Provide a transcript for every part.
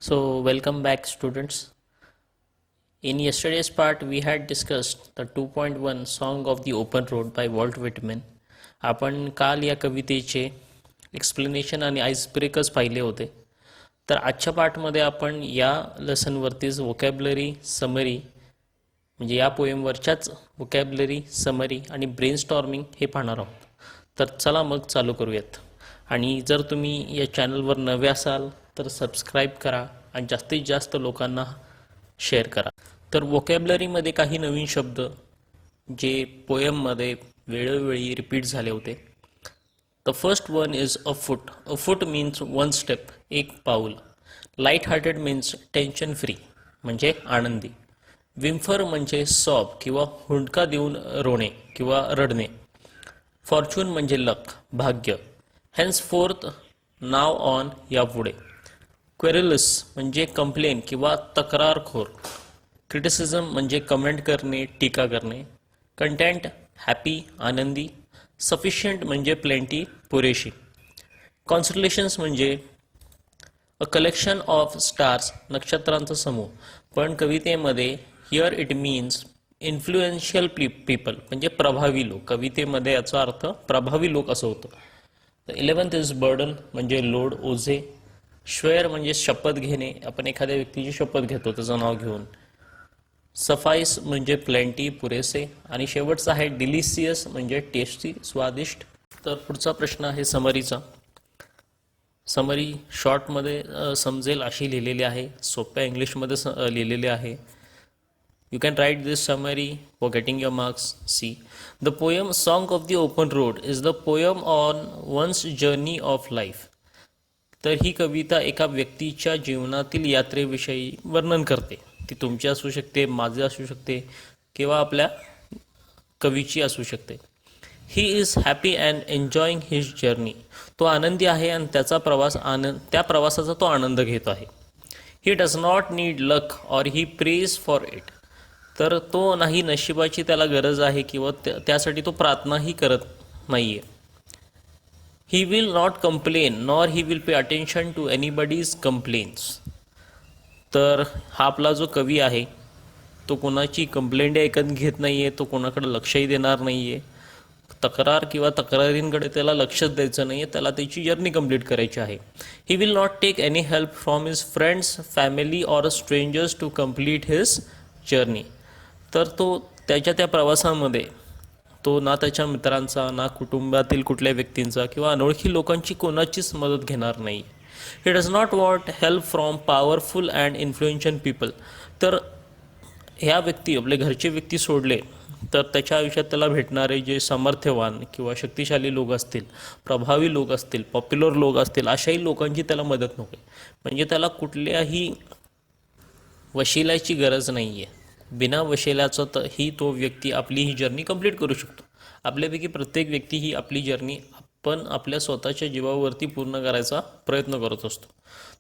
So, welcome back, students. In yesterday's part, we had discussed the 2.1 Song of the Open Road by Walt Whitman. आपण काल या कवितेचे explanation आणि ice breakers पाहिले होते. तर आजच्या पार्टमध्ये आपण या लेसनवरतीच वोकॅब्युलरी समरी म्हणजे या पोएमवरच्याच वोकॅब्युलरी समरी आणि ब्रेनस्टॉर्मिंग हे पाहणार आहोत. तर चला मग चालू करूयात. आणि जर तुम्ही या चॅनलवर नवे असाल तर सबस्क्राईब करा आणि जास्तीत जास्त लोकांना शेअर करा. तर वोकॅब्युलरीमध्ये काही नवीन शब्द जे पोएममध्ये वेळोवेळी रिपीट झाले होते. The first one is a foot. A foot means one step, एक पाऊल. Light hearted means tension free म्हणजे आनंदी. विम्फर म्हणजे सॉब किंवा हुंडका देऊन रोणे किंवा रडणे. फॉर्च्यून म्हणजे लक, भाग्य. हेन्स फोर्थ, नाव ऑन, यापुढे. क्वेरलस म्हणजे कंप्लेन किंवा तक्रारखोर. क्रिटिसिझम म्हणजे कमेंट करणे, टीका करणे. कंटेंट हॅपी, आनंदी. सफिशियंट म्हणजे प्लेंटी, पुरेशी. कॉन्स्टलेशन्स म्हणजे अ कलेक्शन ऑफ स्टार्स, नक्षत्रांचा समूह. पण कवितेमध्ये here it means influential people म्हणजे प्रभावी लोक. कवितेमध्ये याचा अर्थ प्रभावी लोक असं होतं. द 11th इज बर्डन म्हणजे लोड, ओझे. श्वेअर म्हणजे शपथ घेणे, आपण एखाद्या व्यक्तीची शपथ घेतो त्याचं नाव घेऊन. सफाईस म्हणजे प्लेंटी, पुरेसे. आणि शेवटचा आहे डिलिशियस म्हणजे टेस्टी, स्वादिष्ट. तर पुढचा प्रश्न आहे समरीचा. समरी शॉर्टमध्ये समजेल अशी लिहिलेली आहे, सोप्या इंग्लिशमध्ये लिहिलेली आहे. You can write this summary for getting your marks. See, the poem Song of the Open Road is the poem on one's journey of life. तर ही कविता एका व्यक्तीच्या जीवनातील यात्रेविषयी वर्णन करते. ती तुमची असू शकते, माझी असू शकते किंवा आपल्या कवीची असू शकते. He is happy and enjoying his journey. तो आनंदी आहे आणि त्या प्रवासाचा तो आनंद घेतो आहे. ही does not need luck or he praise for it. तर तो नाही नशिबाची त्याला गरज आहे किंवा त्यासाठी तो प्रार्थनाही करत नाही आहे. He will not complain nor he will pay attention to anybody's complaints. तर हा आपला जो कवी आहे तो कोणाची कंप्लेंट ऐकत घेत नाही आहे, तो कोणाकडे लक्षही देणार नाही आहे. तक्रार किंवा तक्रारींकडे त्याला लक्षच द्यायचं नाही आहे, त्याला त्याची जर्नी कंप्लीट करायची आहे. He will not take any help from his friends, family or strangers to complete his journey. तर तो त्याच्या त्या प्रवासामध्ये तो ना त्याच्या मित्रांचा, ना कुटुंबातील कुठल्या व्यक्तींचा किंवा अनोळखी लोकांची कोणाचीच मदत घेणार नाही. ही does not want help from powerful and influential people. तर ह्या व्यक्ती, आपले घरचे व्यक्ती सोडले तर त्याच्या आयुष्यात त्याला भेटणारे जे सामर्थ्यवान किंवा शक्तिशाली लोक असतील, प्रभावी लोक असतील, पॉप्युलर लोक असतील, अशाही लोकांची त्याला मदत नको. म्हणजे त्याला कुठल्याही वशिलाची गरज नाही आहे. बिना वशिल्याचं तर ही तो व्यक्ती आपली ही जर्नी कंप्लीट करू शकतो. आपल्यापैकी प्रत्येक व्यक्ती ही आपली जर्नी आपण आपल्या स्वतःच्या जीवावरती पूर्ण करायचा प्रयत्न करत असतो.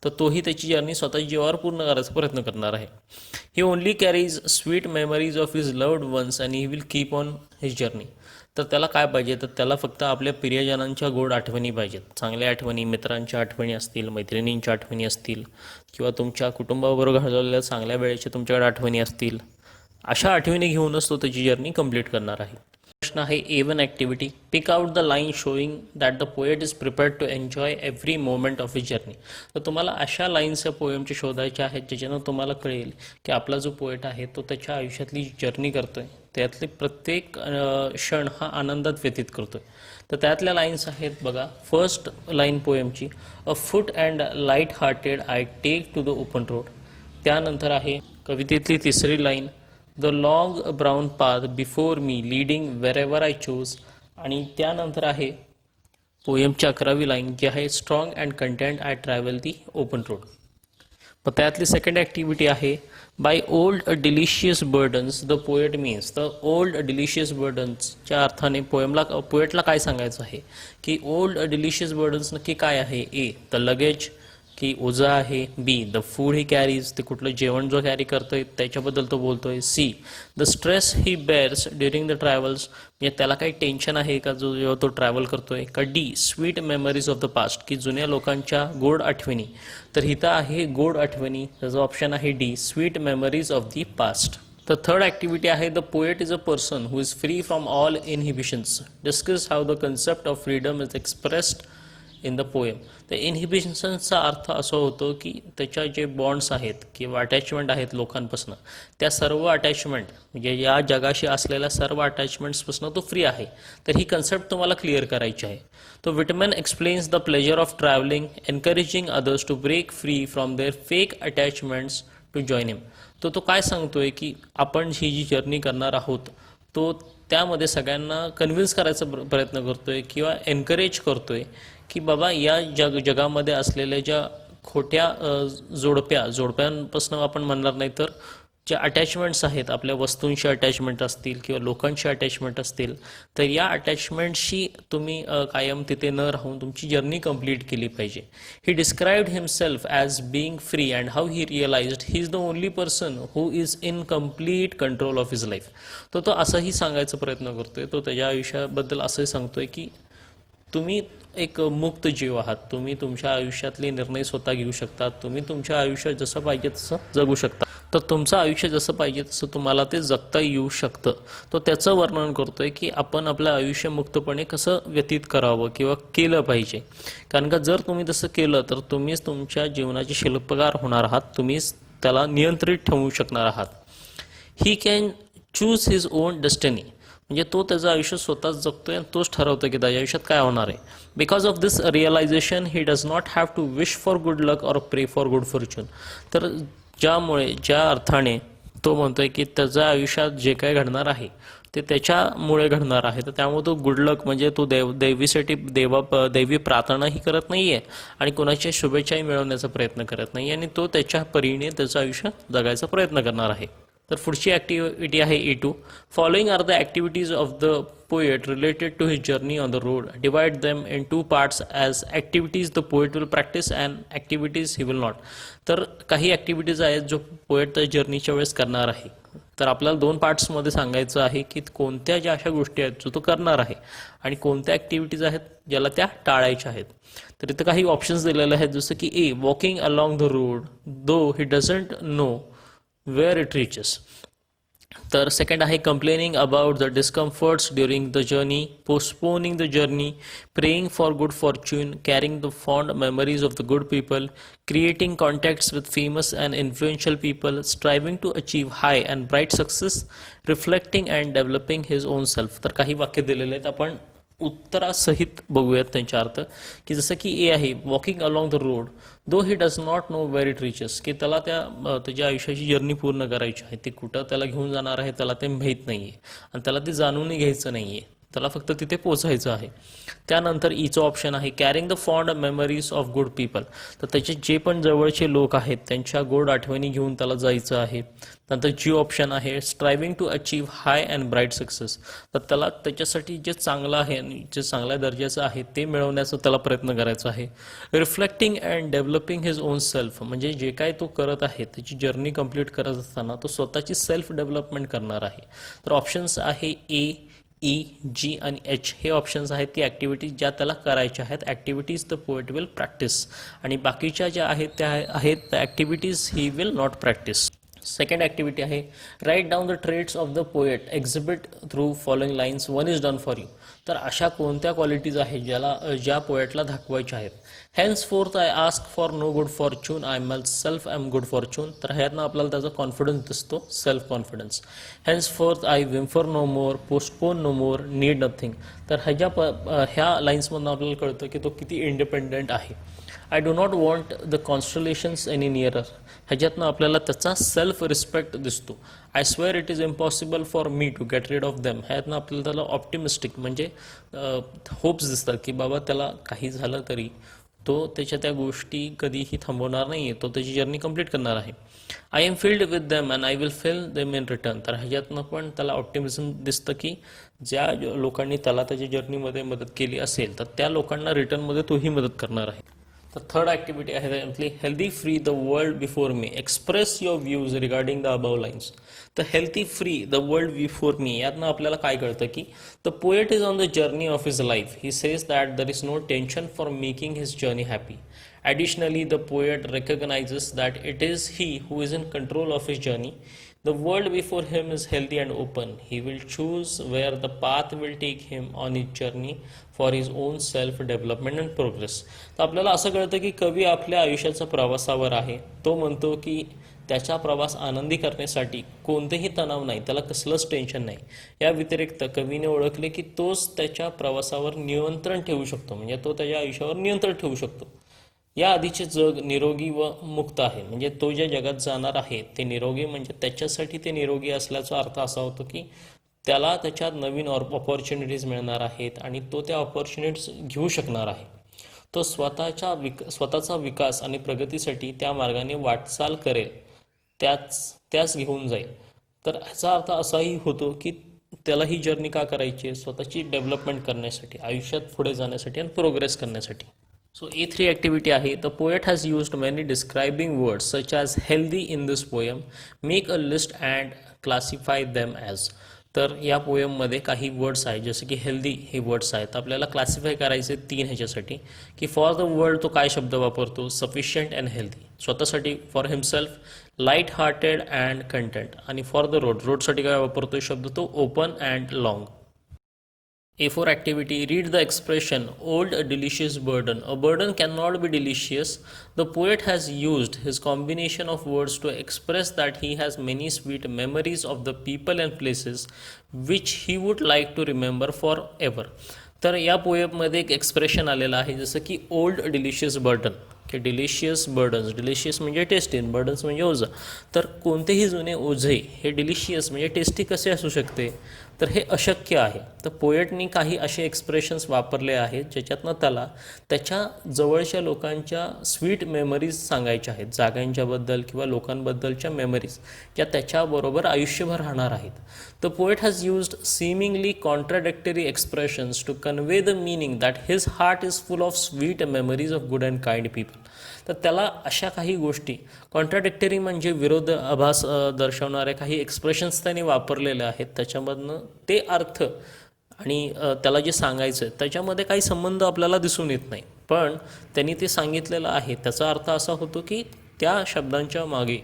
तर तोही त्याची जर्नी स्वतःच्या जीवावर पूर्ण करायचा प्रयत्न करणार आहे. He only carries sweet memories of his loved ones and he will keep on his journey. तर त्याला काय पाहिजे, तर त्याला फक्त आपल्या प्रियजनांच्या गोड आठवणी पाहिजेत. चांगल्या आठवणी, मित्रांच्या आठवणी असतील, मैत्रिणींच्या आठवणी असतील किंवा तुमच्या कुटुंबाबरोबर घालवलेल्या चांगल्या वेळेच्या तुमच्याकडे आठवणी असतील. अशा आठवणी घेऊनच तो त्याची जर्नी कंप्लीट करणार आहे. प्रश्न आहे A1 activity. Pick out the line showing that the poet is prepared to enjoy every moment of his journey. तर तुम्हाला अशा लाईन्स या पोएमच्या शोधायच्या आहेत ज्याच्यानं तुम्हाला कळेल की आपला जो पोएट आहे तो त्याच्या आयुष्यातली जर्नी करतोय, त्यातले प्रत्येक क्षण हा आनंदात व्यतीत करतोय. तर त्यातल्या लाईन्स आहेत बघा. फर्स्ट लाईन पोएमची, afoot and light hearted I take to the open road. त्यानंतर आहे कवितेतली तिसरी line, the long brown path before me leading wherever I choose. आणि त्यानंतर आहे पोएमची 11वी लाईन जी आहे, strong and content I travel the open road. मग त्यातली सेकंड ॲक्टिव्हिटी आहे, by old delicious burdens the poet means. तर ओल्ड डिलिशियस बर्डन्सच्या अर्थाने पोएटला काय सांगायचं आहे की ओल्ड डिलिशियस बर्डन्स नक्की काय आहे. ए द लगेज की ओझं आहे. Be the food he carries, ते कुठलं जेवण जो कॅरी करतोय त्याच्याबद्दल तो बोलतोय. See the stress he bears during the travels, म्हणजे त्याला काही टेन्शन आहे का जो जेव्हा तो ट्रॅव्हल करतोय. का D sweet memories of the past, की जुन्या लोकांच्या गोड आठवणी. तर इथं आहे गोड आठवणी, त्याचा ऑप्शन आहे D sweet memories of the past. The third activity आहे the poet is a person who is free from all inhibitions. Discuss how the concept of freedom is expressed in the poem. तर इनहिबिशन्सचा अर्थ असा होतो की त्याच्या जे bonds आहेत किंवा अटॅचमेंट आहेत लोकांपासून, त्या सर्व अटॅचमेंट म्हणजे या जगाशी असलेल्या सर्व अटॅचमेंट्सपासून तो फ्री आहे. तर ही कन्सेप्ट तुम्हाला क्लिअर करायची आहे. तो Whitman explains the pleasure of travelling, encouraging others to break free from their fake attachments to join him. तो काय सांगतोय की आपण ही जी जर्नी करणार आहोत तो त्यामध्ये सगळ्यांना कन्व्हिन्स करायचा प्रयत्न करतोय किंवा एनकरेज करतोय की बाबा या जगामध्ये असलेल्या ज्या खोट्या जोडप्यांपासून आपण म्हणणार नाही तर ज्या अटॅचमेंट्स आहेत, आपल्या वस्तूंशी अटॅचमेंट असतील किंवा लोकांशी अटॅचमेंट असतील, तर या अटॅचमेंटशी तुम्ही कायम तिथे न राहून तुमची जर्नी कंप्लीट केली पाहिजे. He described himself as being free and how he realised he is the only person who is in complete control of his life. तो असंही सांगायचा प्रयत्न करतोय. तो त्याच्या आयुष्याबद्दल असंही सांगतोय की तुम्ही एक मुक्त जीव आहात, तुम्ही तुमच्या आयुष्यातले निर्णय स्वतः घेऊ शकता, तुम्ही तुमच्या आयुष्यात जसं पाहिजे तसं जगू शकता. तर तुमचं आयुष्य जसं पाहिजे तसं तुम्हाला ते जगता येऊ शकतं. तो त्याचं वर्णन करतोय की आपण आपलं आयुष्य मुक्तपणे कसं व्यतीत करावं किंवा केलं पाहिजे. कारण का जर तुम्ही तसं केलं तर तुम्हीच तुमच्या जीवनाचे शिल्पकार होणार आहात, तुम्हीच त्याला नियंत्रित ठेवू शकणार आहात. He can choose his on destiny, म्हणजे तो त्याचं आयुष्य स्वतःच जगतोय आणि तोच ठरवतो की त्याच्या आयुष्यात काय होणार आहे. Because of this realization he does not have to wish for good luck or pray for good fortune. तर ज्या अर्थाने तो म्हणतोय की त्याच्या आयुष्यात जे काय घडणार आहे ते त्याच्यामुळे घडणार आहे, तर त्यामुळे तो गुड लक म्हणजे तो दैवीसाठी दैवी प्रार्थनाही करत नाहीये आणि कोणाच्या शुभेच्छाही मिळवण्याचा प्रयत्न करत नाही आणि तो त्याच्या परीने त्याचं आयुष्य जगायचा प्रयत्न करणार आहे. तर पुढची ॲक्टिव्हिटी आहे E2. Following are the activities of the poet related to his journey on the road. Divide them in 2 parts as activities the poet will practise and activities he will not. तर काही activities आहेत जो poet त्या जर्नीच्या वेळेस करणार आहे. तर आपल्याला 2 पार्ट्समध्ये सांगायचं आहे की कोणत्या ज्या अशा गोष्टी आहेत जो तो करणार आहे आणि कोणत्या ॲक्टिव्हिटीज आहेत ज्याला त्या टाळायच्या आहेत. तर इथं काही ऑप्शन्स दिलेले आहेत, जसं की a walking along the road though he doesn't know where it reaches. तर सेकंड आहे complaining about the discomforts during the journey, postponing the journey, praying for good fortune, carrying the fond memories of the good people, creating contacts with famous and influential people, striving to achieve high and bright success, reflecting and developing his own self. तर काही वाक्य दिलेले आहेत, आपण उत्तरासहित बघूयात त्यांचा अर्थ. की जसं की ए आहे walking along the road though he does not know where it reaches, की त्याला त्याच्या आयुष्याची जर्नी पूर्ण करायची आहे, ती कुठं त्याला घेऊन जाणार आहे त्याला ते माहीत नाही आहे आणि त्याला ते जाणूनही घ्यायचं नाही आहे, त्याला फक्त तिथे पोचायचं आहे. त्यानंतर ईचं ऑप्शन आहे carrying the fond memories of good people. तर त्याचे जे पण जवळचे लोक आहेत त्यांच्या गोड आठवणी घेऊन त्याला जायचं आहे. नंतर जी ऑप्शन आहे striving to achieve high and bright success. तर त्याला त्याच्यासाठी जे चांगलं आहे आणि जे चांगल्या दर्जाचं आहे ते मिळवण्याचा त्याला प्रयत्न करायचा आहे. Reflecting and developing his on self, म्हणजे जे काय तो करत आहे त्याची जर्नी कंप्लीट करत असताना तो स्वतःची सेल्फ डेव्हलपमेंट करणार आहे. तर ऑप्शन्स आहे ए, ई, जी आणि एच हे ऑप्शन्स आहेत ती ॲक्टिव्हिटीज ज्या त्याला करायच्या आहेत. Activities the poet will practice आणि बाकीच्या ज्या आहेत त्या आहेत activities he will not practice. Second activity आहे write down the traits of the poet exhibit through following lines one is done for you. तर अशा कोणत्या क्वालिटीज आहेत ज्या पोएटला दाखवायच्या आहेत. Henceforth I ask for no good fortune I myself am good fortune. तर ह्यातनं आपल्याला त्याचा कॉन्फिडन्स दिसतो, self confidence. Hence fourth I whimper no more postpone no more need nothing. तर ह्या लाईन्समधून आपल्याला कळतं की तो किती इंडिपेंडेंट आहे. I do not want the constellations any nearer. ह्याच्यातनं आपल्याला त्याचा सेल्फ रिस्पेक्ट दिसतो. I swear it is impossible for me to get rid of them. ह्यातनं आपल्याला त्याला ऑप्टिमिस्टिक म्हणजे होप्स दिसतात की बाबा त्याला काही झालं तरी तो त्याच्या त्या गोष्टी कधीही थांबवणार नाही आहे, तो त्याची जर्नी कंप्लीट करणार आहे. I am filled with them and I will fill them in return. तर ह्याच्यातनं पण त्याला ऑप्टिमिझम दिसतं की ज्या लोकांनी त्याला त्याच्या जर्नीमध्ये मदत केली असेल तर त्या लोकांना रिटर्नमध्ये तोही मदत करणार आहे. The third activity आहे त्याच्यातली healthy free the world before me. Express your views regarding the above lines. The healthy free the world before me यातनं आपल्याला काय कळतं की the poet is on the journey of his life. He says that there is no tension for making his journey happy. Additionally, the poet recognizes that it is he who is in control of his journey. The world before him is healthy and open. He will choose where the path will take him on his journey for his own self development and progress. तर आपल्याला असं कळतं की कवी आपल्या आयुष्याच्या प्रवासावर आहे. तो म्हणतो की त्याचा प्रवास आनंदी करण्यासाठी कोणतेही तणाव नाही, त्याला कसलंच टेन्शन नाही. या व्यतिरिक्त कवीने ओळखले की तोच त्याच्या प्रवासावर नियंत्रण ठेवू शकतो, म्हणजे तो त्याच्या आयुष्यावर नियंत्रण ठेवू शकतो. या आधीचे जग निरोगी व मुक्त आहे, म्हणजे तो ज्या जगात जाणार आहे ते निरोगी, म्हणजे त्याच्यासाठी ते निरोगी असल्याचा अर्थ असा होतो की त्याला त्याच्यात नवीन ऑपॉर्च्युनिटीज मिळणार आहेत आणि तो त्या ऑपॉर्च्युनिटीज घेऊ शकणार आहे. तो स्वतःचा विकास आणि प्रगतीसाठी त्या मार्गाने वाटचाल करेल, त्याच घेऊन जाईल. तर ह्याचा अर्थ असाही होतो की त्याला ही जर्नी का करायची आहे, स्वतःची डेव्हलपमेंट करण्यासाठी, आयुष्यात पुढे जाण्यासाठी आणि प्रोग्रेस करण्यासाठी. So A3 activity आहे. The poet has used many describing words such as healthy in this poem. Make a list and classify them as. तर या पोएममध्ये काही वर्ड्स आहेत, जसे की हेल्दी हे वर्ड्स आहेत. आपल्याला क्लासिफाय करायचे 3 ह्याच्यासाठी की फॉर द वर्ल्ड तो काय शब्द वापरतो, सफिशियंट अँड हेल्दी. स्वतःसाठी for himself, light hearted and content. आणि फॉर द रोडसाठी काय वापरतो शब्द, तो open and long. A4 activity, read the expression old delicious burden. A burden cannot be delicious. The poet has used his combination of words to express that he has many sweet memories of the people and places which he would like to remember forever. तर या पोएममध्ये एक expression आलेलं आहे, जसं की old delicious burden, की delicious burdens, delicious म्हणजे tasty, burdens म्हणजे ओझं. तर कोणतेही जुने ओझे हे डिलिशियस म्हणजे टेस्टी कसे असू शकते, तर हे अशक्य आहे. तर पोएटनी काही असे एक्सप्रेशन्स वापरले आहेत ज्याच्यातनं त्याला त्याच्या जवळच्या लोकांच्या स्वीट मेमरीज सांगायच्या आहेत, जागांच्याबद्दल किंवा लोकांबद्दलच्या मेमरीज ज्या त्याच्याबरोबर आयुष्यभर राहणार आहेत. The poet has used seemingly contradictory expressions to convey the meaning that his heart is full of sweet memories of good and kind people. तर त्याला अशा काही गोष्टी, कॉन्ट्राडिक्टरी म्हणजे विरोधाभास दर्शवणारे काही एक्सप्रेशन्स त्यांनी वापरलेले आहेत. त्याच्यामधनं ते अर्थ आणि त्याला जे सांगायचं आहे त्याच्यामध्ये काही संबंध आपल्याला दिसून येत नाही, पण त्यांनी ते सांगितलेलं आहे. त्याचा अर्थ असा होतो की त्या शब्दांच्या मागे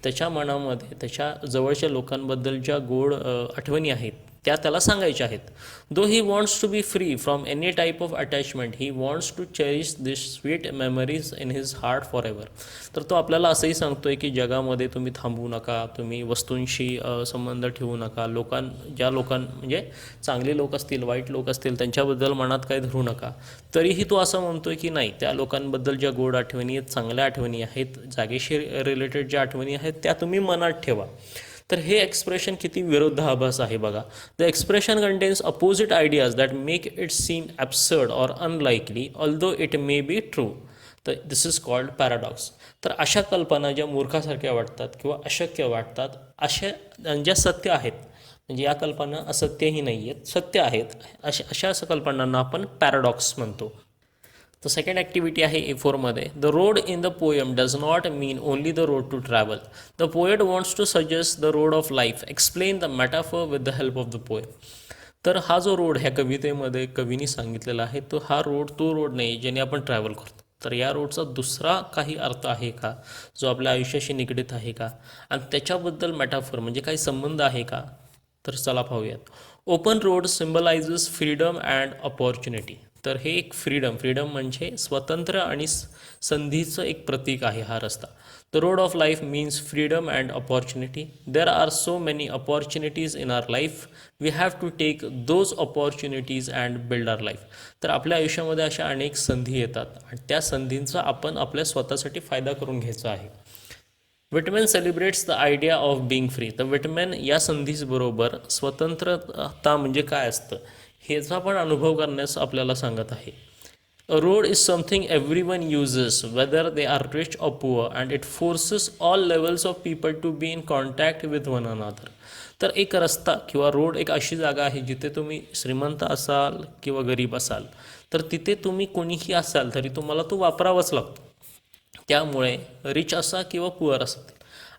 त्याच्या मनामध्ये त्याच्या जवळच्या लोकांबद्दल ज्या गोड आठवणी आहेत त्या त्याला सांगायच्या आहेत. Though he wants to be free from any type of attachment, he wants to cherish this sweet memories in his heart forever. तर तो आपल्याला असंही सांगतोय की जगामध्ये तुम्ही थांबू नका, तुम्ही वस्तूंशी संबंध ठेवू नका, ज्या म्हणजे चांगले लोक असतील, वाईट लोक असतील, त्यांच्याबद्दल मनात काही धरू नका. तरीही तो असं म्हणतोय की नाही, त्या लोकांबद्दल ज्या गोड आठवणी आहेत, चांगल्या आठवणी आहेत, जागेशी रिलेटेड ज्या आठवणी आहेत त्या तुम्ही मनात ठेवा. तर हे एक्सप्रेशन किती विरोधाभास आहे बघा. The expression contains opposite ideas that make it seem absurd or unlikely although it may be true. तर दिस इज कॉल्ड पॅराडॉक्स. तर अशा कल्पना ज्या मूर्खासारख्या वाटतात किंवा अशक्य वाटतात, अशा ज्या सत्य आहेत, म्हणजे या कल्पना असत्यही नाही आहेत, सत्य आहेत, अशा कल्पनांना आपण पॅराडॉक्स म्हणतो. तर सेकंड ॲक्टिव्हिटी आहे A4 मध्ये. The road in the poem does not mean only the road to travel. The poet wants to suggest the road of life. Explain the metaphor with the help of the poem. तर हा जो road ह्या कवितेमध्ये कवीनी सांगितलेला आहे, तो हा road तो रोड नाही ज्याने आपण ट्रॅव्हल करतो. तर या रोडचा दुसरा काही अर्थ आहे का, जो आपल्या आयुष्याशी निगडीत आहे का, आणि त्याच्याबद्दल मॅटाफर म्हणजे काही संबंध आहे का, तर चला पाहूयात. Open road symbolises freedom and opportunity. तर हे एक फ्रीडम म्हणजे स्वतंत्र आणि संधीचं एक प्रतीक आहे हा रस्ता. The road of life means freedom and opportunity. There are so many opportunities in our life. We have to take those opportunities and build our life. तर आपल्या आयुष्यामध्ये अशा अनेक संधी येतात आणि त्या संधींचा आपण आपल्या स्वतःसाठी फायदा करून घ्यायचा आहे. Whitman celebrates the idea of being free. तर विटमॅन या संधीबरोबर स्वतंत्रता म्हणजे काय असतं ह्याचा पण अनुभव करण्यास आपल्याला सांगत आहे. A road is something everyone uses whether they are rich or poor and it forces all levels of people to be in contact with one another. तर एक रस्ता किंवा रोड एक अशी जागा आहे जिथे तुम्ही श्रीमंत असाल किंवा गरीब असाल, तर तिथे तुम्ही कोणीही असाल तरी तुम्हाला तो वापरावाच लागतो. त्यामुळे रिच असा किंवा पुअर असा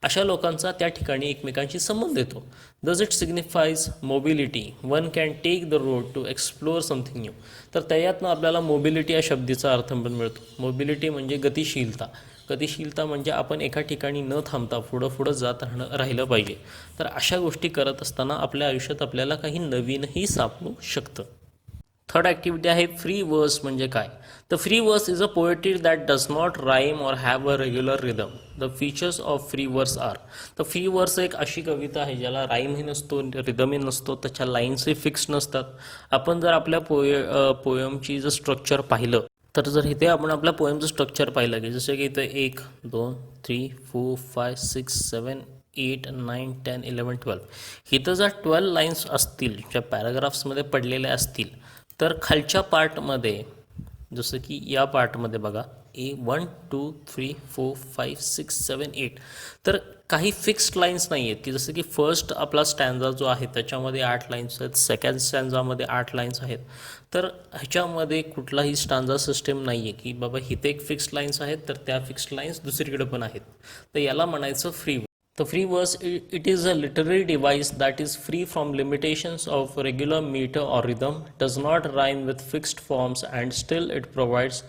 अशा लोकांचा त्या ठिकाणी एकमेकांशी संबंध येतो. Does it signifies mobility, one can take the road to explore something new. तर त्याच्यातनं आपल्याला मोबिलिटी या शब्दाचा अर्थ पण मिळतो. मोबिलिटी म्हणजे गतिशीलता. गतिशीलता म्हणजे आपण एका ठिकाणी न थांबता पुढं जात राहिलं पाहिजे. तर अशा गोष्टी करत असताना आपल्या आयुष्यात आपल्याला काही नवीनही सापडू शकतं. थर्ड ॲक्टिव्हिटी आहे फ्री वर्स. म्हणजे काय? The free verse is a poetry that does not rhyme or have a regular rhythm. The features of free वर्स आर. तर फ्री वर्स एक अशी कविता आहे ज्याला राईमही नसतो, रिदमही नसतो, त्याच्या लाईन्सही फिक्स नसतात. आपण जर आपल्या पोयमची जर स्ट्रक्चर पाहिलं तर जर इथे आपण आपल्या पोयमचं स्ट्रक्चर पाहिलं की जसं की इथं 1 2 3 4 5 6 7 8 9 10 11 12 इथं जर 12 लाईन्स असतील ज्या पॅराग्राफ्समध्ये पडलेल्या असतील तर खालच्या पार्टमध्ये जसं की या पार्टमध्ये बघा 1 2 3 4 5 6 7 8 तर काही फिक्स्ड लाईन्स नाही आहेत की जसं की फर्स्ट आपला स्टँजा जो आहे त्याच्यामध्ये 8 लाईन्स आहेत, सेकंड स्टँजामध्ये 8 लाईन्स आहेत. तर ह्याच्यामध्ये कुठलाही स्टँजा सिस्टम नाही आहे की बाबा इथे एक फिक्स्ड लाईन्स आहेत तर त्या फिक्स्ड लाईन्स दुसरीकडे पण आहेत. तर याला म्हणायचं free. The free verse, it is a literary device that is free from limitations of regular meter or rhythm, does not rhyme with fixed forms, and still it provides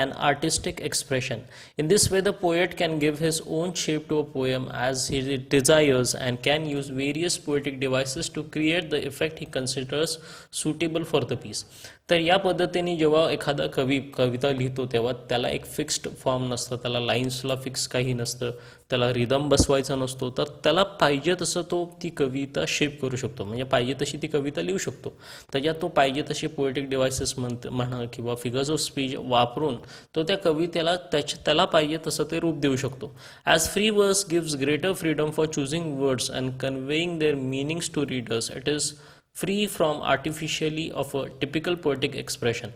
an artistic expression. In this way, the poet can give his own shape to a poem as he desires and can use various poetic devices to create the effect he considers suitable for the piece. तर या पद्धतीने जेव्हा एखादा कविता लिहितो तेव्हा त्याला एक fixed form नसतं, त्याला लाईन्सला फिक्स काही नसतं, त्याला रिदम बसवायचा नसतो. तर त्याला पाहिजे तसं तो ती कविता शेप करू शकतो, म्हणजे पाहिजे तशी ती कविता लिहू शकतो. त्याच्यात तो पाहिजे तसे पोएटिक डिव्हायसेस म्हणा किंवा फिगर्स ऑफ स्पीच वापरून तो त्या कवितेला त्याला पाहिजे तसं ते रूप देऊ शकतो. As free verse gives greater freedom for choosing words and conveying their meanings to readers, it is free from artificially of a typical poetic expression.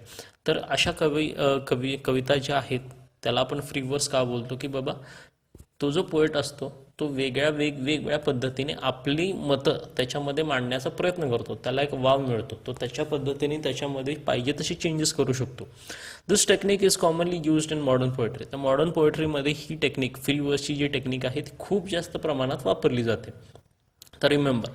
तर अशा कविता ज्या आहेत त्याला आपण फ्री वर्स का बोलतो की बाबा तो जो पोएट असतो तो वेगवेगळ्या पद्धतीने आपली मतं त्याच्यामध्ये मांडण्याचा प्रयत्न करतो, त्याला एक वाव मिळतो, तो त्याच्या पद्धतीने त्याच्यामध्ये पाहिजे तशी चेंजेस करू शकतो. This technique is commonly used in modern poetry. तर मॉडर्न पोएट्रीमध्ये ही टेक्निक फ्री वर्सची जी टेक्निक आहे ती खूप जास्त प्रमाणात वापरली जाते. तर remember,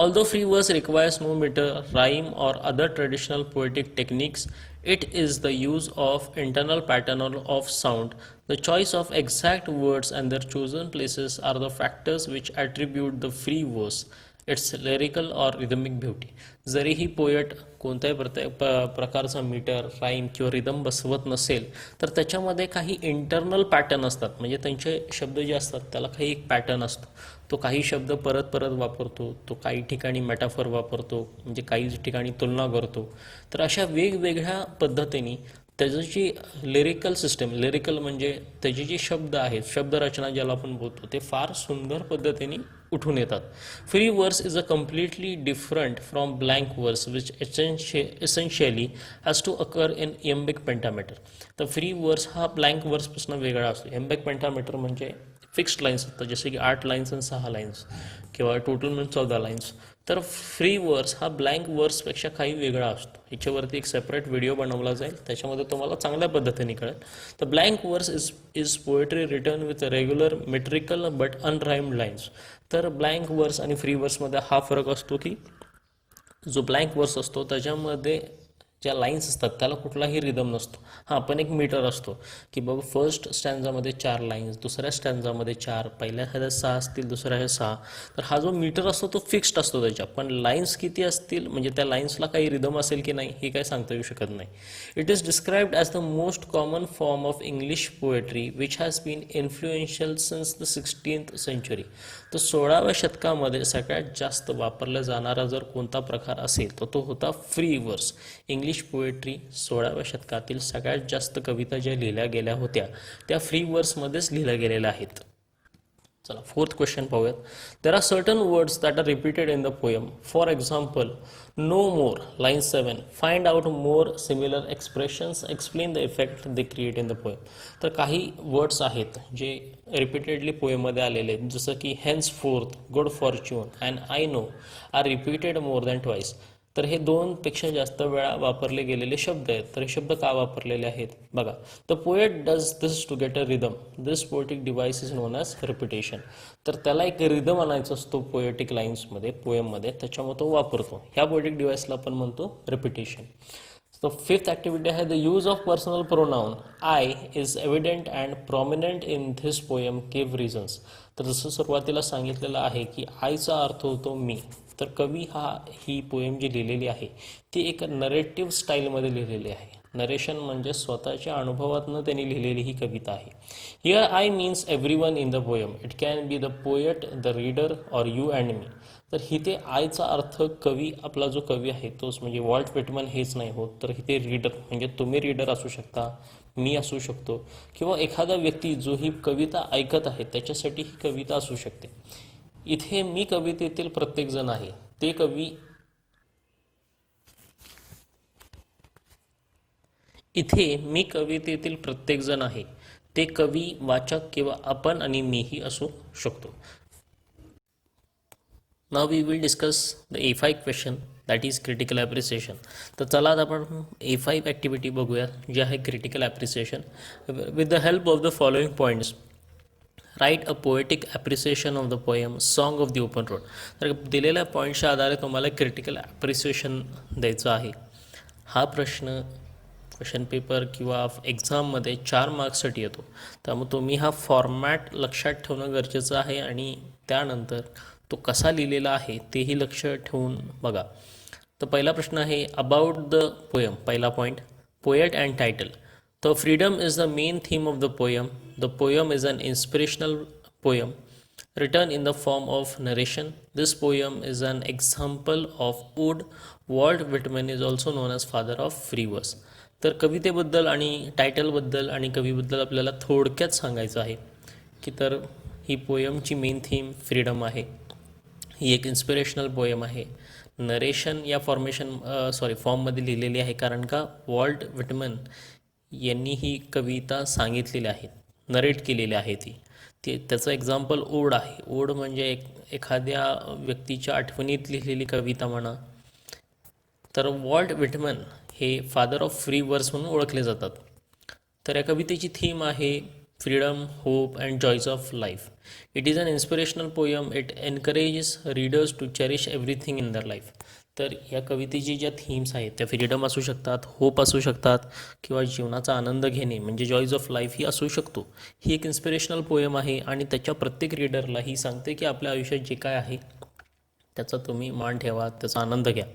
although free verse requires no meter, rhyme, or other traditional poetic techniques, it is the use of internal pattern of sound. The choice of exact words and their chosen places are the factors which attribute the free verse its lyrical or rhythmic beauty. जरीही poet कोणत्याही प्रकारचा metre, rhyme किंवा rhythm बसवत नसेल तर त्याच्यामध्ये काही internal pattern असतात. म्हणजे त्यांचे शब्द जे असतात त्याला काही एक पॅटर्न असतो. तो काही शब्द परत वापरतो, तो काही ठिकाणी मेटाफर वापरतो, म्हणजे काही ठिकाणी तुलना करतो. तर अशा वेगवेगळ्या पद्धतीने त्याची जी लिरिकल सिस्टम, लिरिकल म्हणजे त्याचे जे शब्द आहेत, शब्दरचना ज्याला आपण बोलतो, ते फार सुंदर पद्धतीने उठून येतात. Free verse is a completely different from blank verse which essentially has to occur in iambic pentameter. तर फ्री वर्स हा ब्लँक वर्सपासून वेगळा असतो. एम्बिक पेंटामीटर म्हणजे फिक्स्ड लाईन्स असतात, जसे की 8 लाईन्स आणि 6 लाईन्स किंवा टोटल म्हणजे 14 लाईन्स. तर फ्री वर्स हा ब्लँक वर्सपेक्षा काही वेगळा असतो. ह्याच्यावरती एक सेपरेट व्हिडिओ बनवला जाईल, त्याच्यामध्ये तुम्हाला चांगल्या पद्धतीने कळेल. तर ब्लँक वर्स is poetry return with regular metrical but unrhymed lines. तर ब्लँक वर्स आणि फ्री वर्समध्ये हा फरक असतो की जो ब्लँक वर्स असतो त्याच्यामध्ये ज्या लाईन्स असतात त्याला कुठलाही रिदम नसतो. हां, पण एक मीटर असतो की बाबा फर्स्ट स्टँजामध्ये 4 लाईन्स, दुसऱ्या स्टँजामध्ये 4, पहिल्या ह्याच्यात 6 असतील, दुसऱ्या ह्याच्यात 6. तर हा जो मीटर असतो तो फिक्स्ड असतो त्याच्या, पण लाईन्स किती असतील म्हणजे त्या लाईन्सला काही रिदम असेल की नाही हे काही सांगता येऊ शकत नाही. It is described as the most common form of English poetry which has been influential since the 16th century. तर 16व्या शतकामध्ये सगळ्यात जास्त वापरला जाणारा जर कोणता प्रकार असेल तर तो होता फ्री वर्स. इंग्लिश पोएट्री 16व्या शतकातील सगळ्यात जास्त कविता ज्या लिहिल्या गेल्या होत्या त्या फ्री वर्समध्येच लिहिल्या गेलेल्या आहेत. चला, फोर्थ क्वेश्चन पाहूयात. There are certain words that are repeated in the poem. For example, no more, line 7, find out more similar expressions, explain the effect they create in the poem. तर काही words आहेत जे repeatedly पोएममध्ये आलेले आहेत, जसं की henceforth, good fortune and I know are repeated more than twice. तर हे 2 पेक्षा जास्त वेळा वापरले गेलेले शब्द आहेत. तर हे शब्द का वापरलेले आहेत बघा. The poet does this to get a rhythm. This poetic device is known as repetition. तर त्याला एक रिदम आणायचा असतो पोएटिक लाईन्समध्ये, पोएममध्ये, त्याच्यामुळे तो वापरतो. ह्या पोएटिक डिव्हाइसला आपण म्हणतो रिपिटेशन. So fifth activity आहे the use of personal pronoun I is evident and prominent in this poem. Give reasons. तर जसं सुरुवातीला सांगितलेलं आहे की आयचा अर्थ होतो मी. तर कवी ही पोएम जी लिहिलेली आहे ती एक नरेटिव्ह स्टाईलमध्ये लिहिलेली आहे. नरेशन म्हणजे स्वतःच्या अनुभवातनं त्यांनी लिहिलेली ही कविता आहे. Here I means everyone in the poem. It can be the poet, the reader or you and me. तर इथे आयचा अर्थ कवी, आपला जो कवी आहे तोच म्हणजे वॉल्ट व्हिटमन हेच नाही होत, तर इथे रीडर म्हणजे तुम्ही रीडर असू शकता, मी असू शकतो, किंवा एखादा व्यक्ती जो ही कविता ऐकत आहे त्याच्यासाठी ही कविता असू शकते. इथे मी कवितेतील प्रत्येक जण आहे ते कवी. इथे मी कवितेतील प्रत्येक जण आहे ते कवी, वाचक किंवा आपण आणि मीही असू शकतो. Now we will discuss the A5 question, that is critical appreciation. तर चला आता आपण A5 ॲक्टिव्हिटी बघूया जी आहे critical appreciation. With the help of the following points right a poetic appreciation of the poem song of the open road. तर दिलेल्या पॉईंट्सच्या आधारे तुम्हाला क्रिटिकल ॲप्रिसिएशन द्यायचं आहे. हा प्रश्न क्वेश्चन पेपर किंवा एक्झाममध्ये 4 मार्क्ससाठी येतो. त्यामुळे तुम्ही हा फॉर्मॅट लक्षात ठेवणं गरजेचं आहे आणि त्यानंतर तो कसा लिहिलेला आहे तेही लक्ष ठेवून बघा. तर पहिला प्रश्न आहे अबाउट द पोएम. पहिला point, poet and title. The freedom is the main theme of the poem. The poem is an inspirational poem written in the form of narration. This poem is an example of ode. Walt Whitman is also known as father of free verse. तर कवितेबद्दल आणि टायटलबद्दल आणि कवीबद्दल आपल्याला थोडक्यात सांगायचं आहे की तर ही पोयमची main theme freedom आहे. ही एक इन्स्पिरेशनल पोएम आहे. नरेशन या फॉर्ममध्ये लिहिलेली आहे, कारण का वॉल्ट व्हिटमन यांनी ही कविता सांगितलेली आहे, नरेट केलेली आहे ती त्याचं एक्झाम्पल ओड आहे. ओड म्हणजे एखाद्या व्यक्तीच्या आठवणीत लिहिलेली कविता म्हणा. तर वॉल्ट व्हिटमन हे फादर ऑफ फ्री वर्स म्हणून ओळखले जातात. तर या कवितेची थीम आहे freedom, hope and joys of life. It is an inspirational poem. It encourages readers to cherish everything in their life. तर या कवितेची ज्या थीम्स आहेत त्या फ्रीडम असू शकतात, होप असू शकतात, किंवा जीवनाचा आनंद घेणे म्हणजे जॉयज ऑफ लाईफ ही असू शकतो. ही एक इन्स्पिरेशनल पोयम आहे आणि त्याच्या प्रत्येक रीडरला ही सांगते की आपल्या आयुष्यात जे काय आहे त्याचा तुम्ही मान ठेवा, त्याचा आनंद घ्या.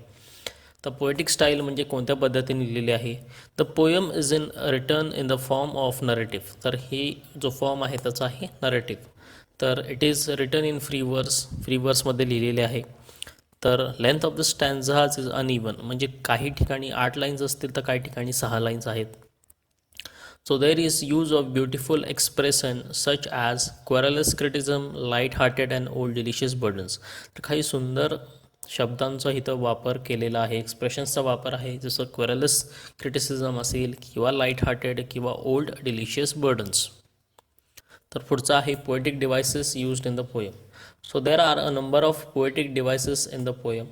तर पोएटिक स्टाईल म्हणजे कोणत्या पद्धतीने लिहिलेली आहे. The poem is return in the form of narrative. तर ही जो फॉर्म आहे त्याचा आहे नरेटिव्ह. तर it is written in free वर्समध्ये लिहिलेले आहे. तर length of the stanzas is uneven, म्हणजे काही ठिकाणी 8 लाईन्स असतील तर काही ठिकाणी 6 लाईन्स आहेत. So there is use of beautiful expression such as querulous criticism, light hearted and old delicious burdens. तर काही सुंदर शब्दांचा इथं वापर केलेला आहे, एक्सप्रेशन्सचा वापर आहे, जसं क्वेरलस क्रिटिसिझम असेल किंवा लाईट हार्टेड किंवा ओल्ड डिलिशियस बर्डन्स. तर पुढचा आहे poetic devices used in the poem. So there are a number of poetic devices in the poem.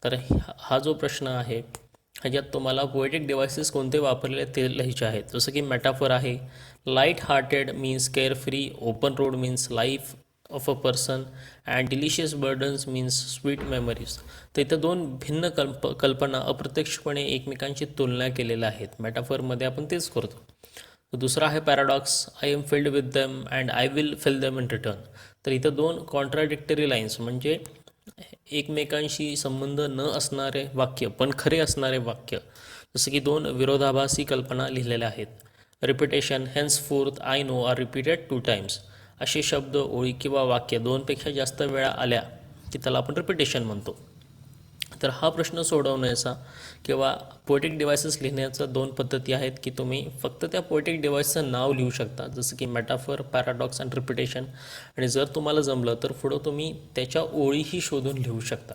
तर हा जो प्रश्न आहे ह्याच्यात तुम्हाला पोएटिक डिव्हायसेस कोणते वापरलेले ते लिहायचे आहेत. जसं की मेटाफर आहे, light hearted means care free, open road means life of a person and delicious burdens means sweet memories. तर इथं 2 भिन्न कल्पना अप्रत्यक्षपणे एकमेकांची तुलना केलेल्या आहेत. मेटाफरमध्ये आपण तेच करतो. दुसरा आहे paradox, I am filled with them and I will fill them in return. तर इथं 2 कॉन्ट्राडिक्टरी लाईन्स म्हणजे एकमेकांशी संबंध न असणारे वाक्य पण खरे असणारे वाक्य, जसं की 2 विरोधाभासी कल्पना लिहिलेल्या आहेत. Repetition, henceforth I know are repeated 2 times. असे शब्द, ओळी किंवा वाक्य 2पेक्षा जास्त वेळा आल्या की त्याला आपण रिपिटेशन म्हणतो. तर हा प्रश्न सोडवण्याचा किंवा पोएटिक डिव्हायसेस लिहिण्याच्या 2 पद्धती आहेत की तुम्ही फक्त त्या पोएटिक डिव्हाइसचं नाव लिहू शकता, जसं की मेटाफर, पॅराडॉक्स अँड रिपिटेशन, आणि जर तुम्हाला जमलं तर पुढं तुम्ही त्याच्या ओळीही शोधून लिहू शकता.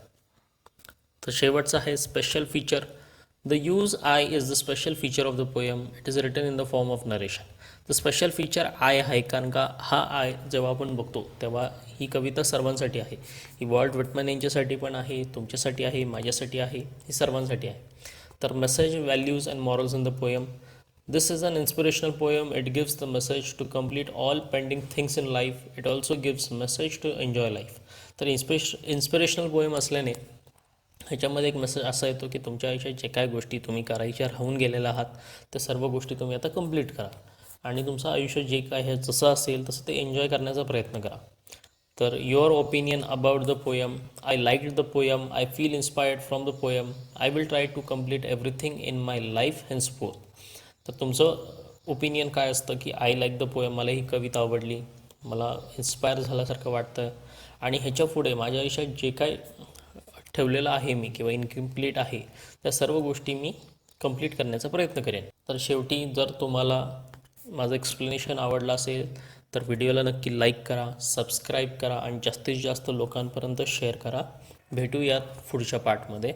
तर शेवटचा आहे special feature. The use I is the special feature of the poem. It is written in the form of narration. The special feature I आहे कारण का हा आय जेव्हा आपण बघतो तेव्हा ही कविता सर्वांसाठी आहे. ही वॉल्ट विटमन यांच्यासाठी पण आहे, तुमच्यासाठी आहे, माझ्यासाठी आहे, ही सर्वांसाठी आहे. तर message, values and morals in the poem. This is an inspirational poem. It gives the message to complete all pending things in life. It also gives message to enjoy life. तर इन्स्पिरेशनल पोएम असल्याने ह्याच्यामध्ये एक message असा येतो की तुमच्या आयुष्यात जे काय गोष्टी तुम्ही करायच्या राहून गेलेल्या आहात त्या सर्व गोष्टी तुम्ही आता कंप्लीट करा आणि तुमचं आयुष्य जे काय आहे जसं असेल तसं ते एन्जॉय करण्याचा प्रयत्न करा. तर your opinion about the poem. I like the poem. I feel inspired from the poem. I will try to complete everything in my life henceforth. तर तुमचं ओपिनियन काय असतं की आय लाईक द पोयम, मला ही कविता आवडली, मला इन्स्पायर झाल्यासारखं वाटतं आणि ह्याच्या पुढे माझ्या आयुष्यात जे काय ठेवलेलं आहे मी किंवा इनकम्प्लीट आहे त्या सर्व गोष्टी मी कंप्लीट करण्याचा प्रयत्न करेन. तर शेवटी जर तुम्हाला माझं एक्सप्लेनेशन आवडलं असेल तर व्हिडिओला नक्की लाईक करा, सबस्क्राईब करा आणि जास्तीत जास्त लोकांपर्यंत शेअर करा. भेटूयात पुढच्या पार्टमध्ये.